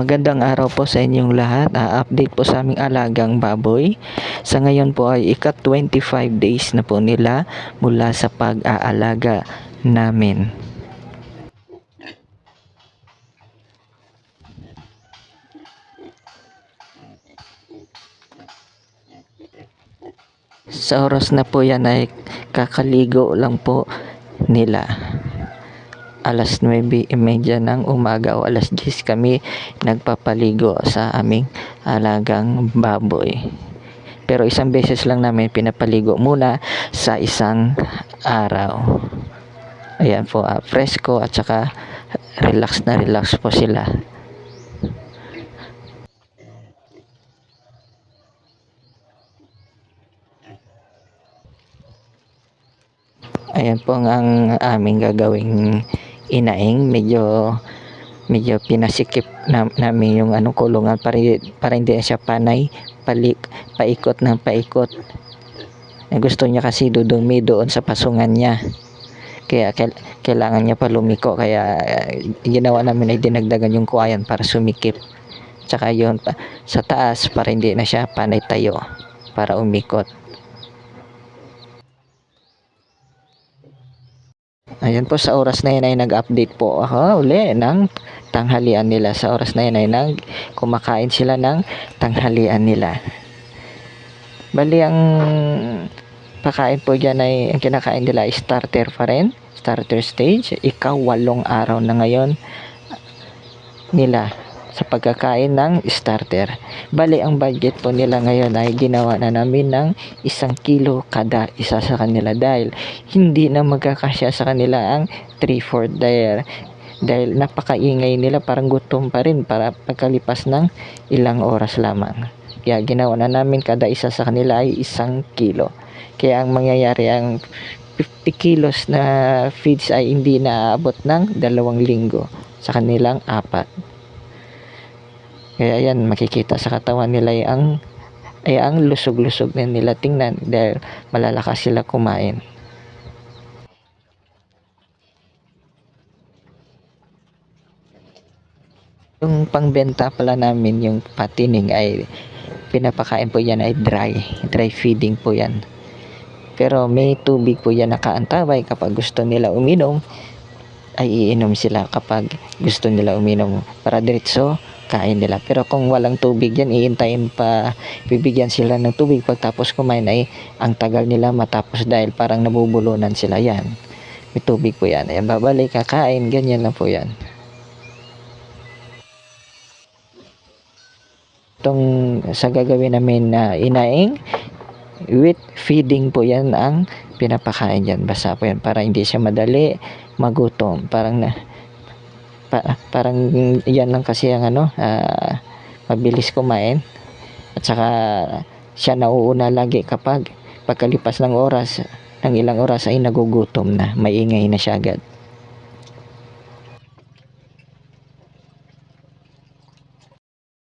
Magandang araw po sa inyong lahat. Update po sa aming alagang baboy. Sa ngayon po ay ika-25 days na po nila mula sa pag-aalaga namin. Sa oras na po yan ay kakaligo lang po nila. Alas 9:30 ng umaga o alas 10 kami nagpapaligo sa aming alagang baboy. Pero isang beses lang namin pinapaligo muna sa isang araw. Ayan po, fresco at saka relax na relax po sila. Ayan po ang aming gagawing inaing. Medyo pinasikip namin yung kulungan para hindi siya panay, paikot ng paikot. Gusto niya kasi dudumi doon sa pasungan niya. Kaya kailangan niya pa lumiko. Kaya ginawa namin ay dinagdagan yung kuwayan para sumikip. Tsaka yun sa taas para hindi na siya panay tayo para umikot. Ayan po, sa oras na yun ay nag-update po ako uli ng tanghalian nila. Sa oras na yun ay kumakain sila ng tanghalian nila. Bali ang pakain po dyan ay, ang kinakain nila ay starter pa rin. Starter stage. Ika-8 araw na ngayon nila sa pagkakain ng starter. Bali ang budget po nila ngayon ay ginawa na namin ng 1 kilo kada isa sa kanila dahil hindi na magkakasya sa kanila ang 3/4 dahil napakaingay nila, parang gutom pa rin para pagkalipas ng ilang oras lamang. Kaya ginawa na namin kada isa sa kanila ay 1 kilo. Kaya ang mangyayari, ang 50 kilos na feeds ay hindi na aabot ng 2 linggo sa kanilang 4. Kaya yan, makikita sa katawan nila ang lusog-lusog na nila tingnan dahil malalakas sila kumain. Yung pangbenta pala namin, yung patining ay pinapakain po yan ay dry feeding po yan. Pero may tubig po yan nakaantabay. Kapag gusto nila uminom ay iinom sila, kapag gusto nila uminom para diretso kain nila. Pero kung walang tubig yan, iintayin pa, bibigyan sila ng tubig pagtapos kumain ay ang tagal nila matapos dahil parang nabubulunan sila. Yan, may tubig po yan. Ayan, babalik, kakain, ganyan lang po yan. Itong sa gagawin namin na inaing, with feeding po yan ang pinapakain dyan. Basta po yan para hindi siya madali magutom. Parang yan lang kasi ang mabilis kumain. At saka siya nauuna lagi kapag pagkalipas ng ilang oras ay nagugutom na, maingay na siya agad.